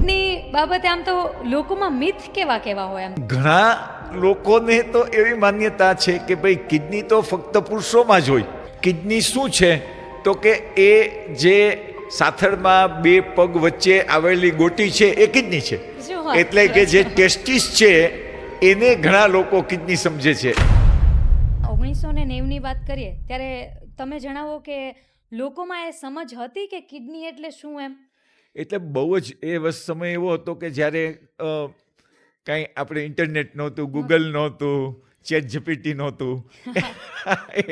Kidney બાબતે આમ તો લોકોમાં મિથ કેવા કેવા હોય આમ? ઘણા લોકોને તો એવી માન્યતા છે કે ભાઈ કિડની તો ફક્ત પુરુષોમાં જ હોય. કિડની શું છે તો કે એ જે સાથળમાં બે પગ વચ્ચે આવેલી ગોટી છે એ કિડની છે. શું વાત એટલે કે કરો જે છો? ટેસ્ટિસ છે એને ઘણા લોકો કિડની સમજે છે. 1990ની વાત કરીએ ત્યારે તમે જણાવો કે લોકોમાં એ સમજ હતી કે કિડની એટલે શું એમ? એટલે બહુ જ એ સમય એવો હતો કે જ્યારે કાંઈ આપણે ઇન્ટરનેટ નહોતું, ગૂગલ નહોતું, ચેટ જીપીટી નહોતું.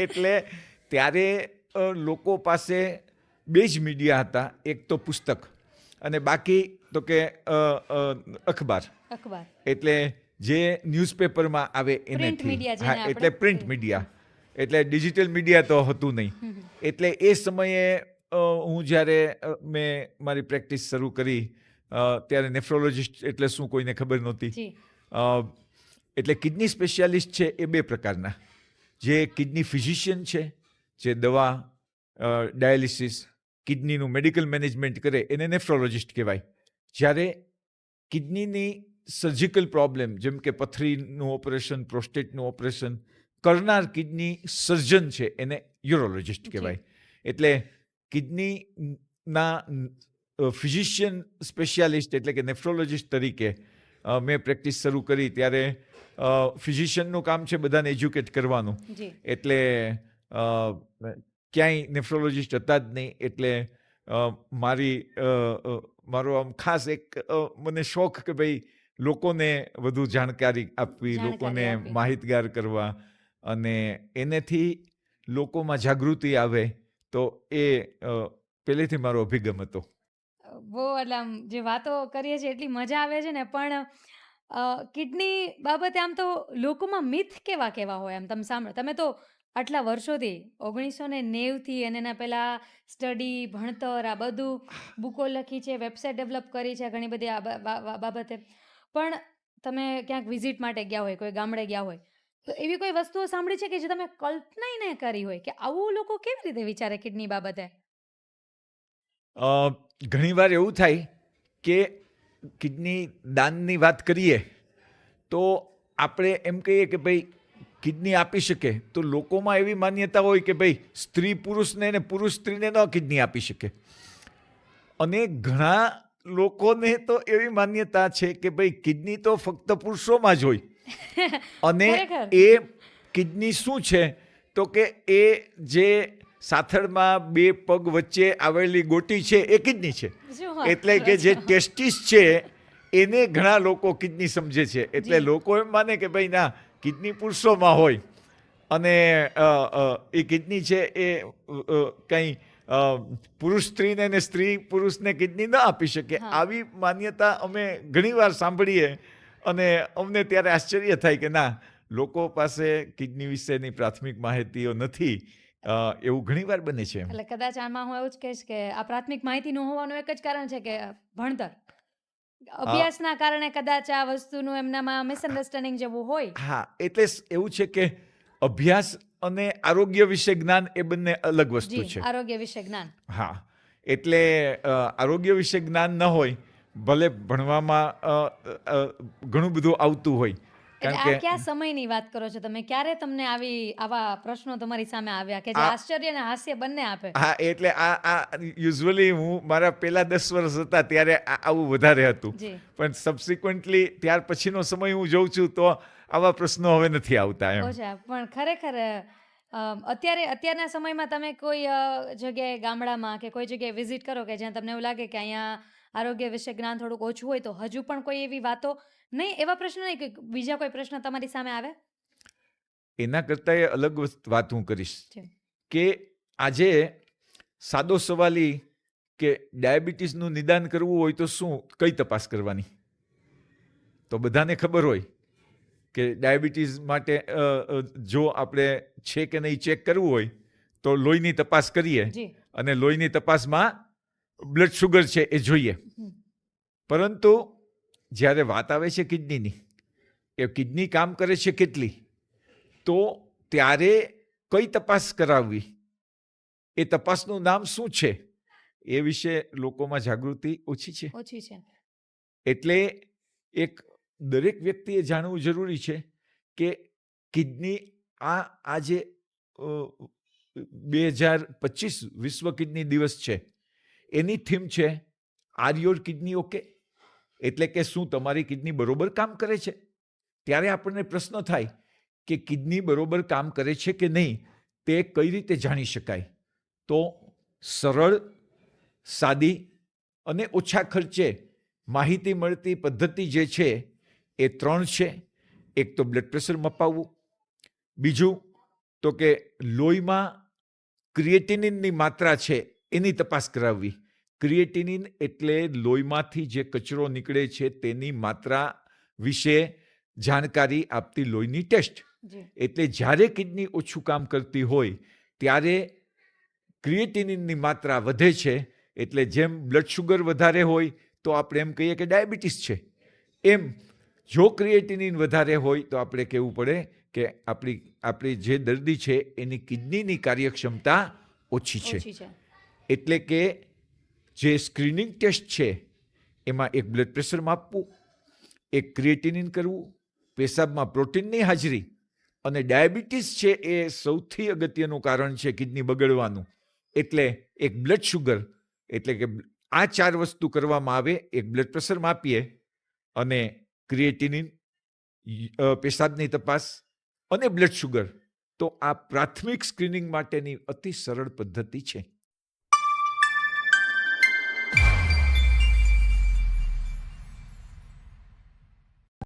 એટલે ત્યારે લોકો પાસે બે જ મીડિયા હતા, એક તો પુસ્તક અને બાકી તો કે અખબાર. અખબાર, એટલે જે ન્યૂઝપેપરમાં આવે પ્રિન્ટ એનાથી. મીડિયા જેને હા, એટલે આપણે પ્રિન્ટ મીડિયા. એટલે ડિજિટલ મીડિયા તો હતું નહીં. એટલે એ સમયે હું જ્યારે મેં મારી પ્રેક્ટિસ શરૂ કરી ત્યારે નેફ્રોલોજિસ્ટ એટલે શું કોઈને ખબર નહોતી. જી એટલે કિડની સ્પેશિયાલિસ્ટ છે એ બે પ્રકારના. જે કિડની ફિઝિશિયન છે, જે દવા, ડાયાલિસિસ, કિડનીનું મેડિકલ મેનેજમેન્ટ કરે એને નેફ્રોલોજિસ્ટ કહેવાય. જ્યારે કિડનીની સર્જિકલ પ્રોબ્લેમ જેમ કે પથરીનું ઓપરેશન, પ્રોસ્ટેટનું ઓપરેશન કરનાર કિડની સર્જન છે એને યુરોલોજિસ્ટ કહેવાય. એટલે કિડનીના ફિઝિશિયન સ્પેશિયાલિસ્ટ એટલે કે નેફ્રોલોજિસ્ટ તરીકે મેં પ્રેક્ટિસ શરૂ કરી ત્યારે ફિઝિશિયનનું કામ છે બધાને એજ્યુકેટ કરવાનું. જી એટલે ક્યાંય નેફ્રોલોજિસ્ટ હતા જ નહીં. એટલે મારો આમ ખાસ એક મને શોખ કે ભાઈ લોકોને વધુ જાણકારી આપવી, લોકોને આપવી. માહિતગાર કરવા અને એનેથી લોકોમાં જાગૃતિ આવે તો એ પહેલેથી મારો અભિગમ હતો. બહુ એટલે આમ જે વાતો કરીએ છીએ એટલી મજા આવે છે ને, પણ કિડની બાબતે આમ તો લોકોમાં મિથ કેવા કેવા હોય આમ? તમે સાંભળો, તમે તો આટલા વર્ષોથી 1990થી અને એના પહેલા સ્ટડી, ભણતર, આ બધું બુકો લખી છે, વેબસાઇટ ડેવલપ કરી છે ઘણી બધી આ બાબતે, પણ તમે ક્યાંક વિઝિટ માટે ગયા હોય, કોઈ ગામડે ગયા હોય, તો એવી કોઈ વસ્તુઓ સાંભળી છે કે જે તમે કલ્પનાય ન કરી હોય કે આવું લોકો કેવી રીતે વિચારે કિડની બાબતે? ઘણીવાર એવું થાય કે કિડની દાનની વાત કરીએ તો આપણે એમ કહીએ કે ભાઈ કિડની આપી શકે, તો લોકોમાં એવી માન્યતા હોય કે ભાઈ સ્ત્રી પુરુષને ને પુરુષ સ્ત્રીને ન કિડની આપી શકે. અને ઘણા લોકોને તો એવી માન્યતા છે કે ભાઈ કિડની તો ફક્ત પુરુષોમાં જ હોય. અને ખરેખર. એ કિડની શું છે તો કે એ જે સાથળમાં બે પગ વચ્ચે આવેલી ગોટી છે એ કિડની છે. શું વાત એટલે કરો કે જે છો? ટેસ્ટિસ છે એને ઘણા લોકો કિડની સમજે છે. એટલે જી. લોકો એમ માને કે ભાઈ ના, કિડની પુરુષોમાં હોય અને એ કિડની છે એ કંઈ પુરુષ સ્ત્રીને ને સ્ત્રી પુરુષને કિડની ન આપી શકે. હા. આવી માન્યતા અમે ઘણીવાર સાંભળીએ અને અમને ત્યારે આશ્ચર્ય થાય કે ના, લોકો પાસે કિડની વિશેની પ્રાથમિક માહિતીઓ નથી. એવું ઘણીવાર બને છે. એટલે કદાચ આમાં હું એવું જ કહીશ કે આ પ્રાથમિક માહિતી ન હોવાનું એક જ કારણ છે કે ભણતર, અભ્યાસના કારણે કદાચ આ વસ્તુનું એમનામાં મિસઅન્ડરસ્ટેન્ડિંગ જેવું હોય. હા, એટલે એવું છે કે અભ્યાસ અને આરોગ્ય વિશે જ્ઞાન એ બંને અલગ વસ્તુ જી છે. આરોગ્ય વિશે જ્ઞાન. હા, એટલે આરોગ્ય વિશે જ્ઞાન ન હોય, ભલે ભણવામાં ઘણું બધું આવતું હોય. એટલે કારણ આ કે કયા સમયની વાત કરો છો તમે? ક્યારે તમને આવા પ્રશ્નો તમારી સામે આવ્યા કે જે આશ્ચર્ય અને હાસ્ય બંને આપે? હા, એટલે આ યુઝ્યુઅલી હું મારા પહેલા 10 વર્ષ હતા ત્યારે આવું વધારે હતું. જી પણ સબસિક્વન્ટલી ત્યાર પછીનો સમય હું જોઉં છું તો આવા પ્રશ્નો હવે નથી આવતા એમ. ઓછા, પણ ખરેખર અત્યારના સમયમાં તમે કોઈ જગ્યાએ ગામડામાં કે કોઈ જગ્યાએ વિઝિટ કરો કે જ્યાં તમને એવું લાગે કે અહીંયા આરોગ્ય વિશે જ્ઞાન થોડુંક ઓછું હોય, તો હજુ પણ કોઈ એવી વાતો નહીં, એવા પ્રશ્નો નહીં કે બીજા કોઈ પ્રશ્ન તમારી સામે આવે? એના કરતાં એ અલગ વાત હું કરીશ જી. કે આજે સાદો સવાલી કે ડાયાબિટીસનું નિદાન કરવું હોય તો શું, કઈ તપાસ કરવાની? તો બધાને ખબર હોય કે ડાયાબિટીસ માટે જો આપણે છે કે નહીં ચેક કરવું હોય તો લોહીની તપાસ કરીએ જી અને લોહીની તપાસમાં બ્લડ શુગર છે એ જોઈએ. હમ. પરંતુ જ્યારે વાત આવે છે કિડનીની, એ કિડની કામ કરે છે કેટલી, તો ત્યારે કઈ તપાસ કરાવવી, એ તપાસનું નામ શું છે, એ વિશે લોકોમાં જાગૃતિ ઓછી છે. ઓછી છે. એટલે એક દરેક વ્યક્તિએ જાણવું જરૂરી છે કે કિડની આ જે 2025 વિશ્વ કિડની દિવસ છે એની થીમ છે આર યોર કિડની ઓકે? એટલે કે શું તમારી કિડની બરોબર કામ કરે છે? ત્યારે આપણને પ્રશ્ન થાય કે કિડની બરોબર કામ કરે છે કે નહીં તે કઈ રીતે જાણી શકાય? તો સરળ, સાદી અને ઓછા ખર્ચે માહિતી મળતી પદ્ધતિ જે છે એ 3 છે. એક તો બ્લડ પ્રેશર મપાવવું, બીજું તો કે લોહીમાં ક્રિએટિનિનની માત્રા છે એની તપાસ કરાવવી. ક્રિએટિનિન એટલે લોહીમાંથી જે કચરો નીકળે છે તેની માત્રા વિશે જાણકારી આપતી લોહીની ટેસ્ટ. એટલે જ્યારે કિડની ઓછું કામ કરતી હોય ત્યારે ક્રિએટિનિનની માત્રા વધે છે. એટલે જેમ બ્લડ શુગર વધારે હોય તો આપણે એમ કહીએ કે ડાયાબિટીસ છે, એમ જો ક્રિએટિનિન વધારે હોય તો આપણે કહેવું પડે કે આપણી જે દર્દી છે એની કિડનીની કાર્યક્ષમતા ઓછી છે. એટલે કે જે સ્ક્રીનિંગ ટેસ્ટ છે એમાં એક બ્લડ પ્રેશર માપવું, એક ક્રિએટિનિન કરવું, પેશાબમાં પ્રોટીનની હાજરી, અને ડાયાબિટીસ છે એ સૌથી અગત્યનું કારણ છે કિડની બગડવાનું. એટલે એક બ્લડ શુગર, એટલે કે આ 4 વસ્તુ કરવામાં આવે. એક બ્લડ પ્રેશર માપીએ અને ક્રિએટિનિન, પેશાબની તપાસ અને બ્લડ શુગર. તો આ પ્રાથમિક સ્ક્રીનિંગ માટેની અતિ સરળ પદ્ધતિ છે.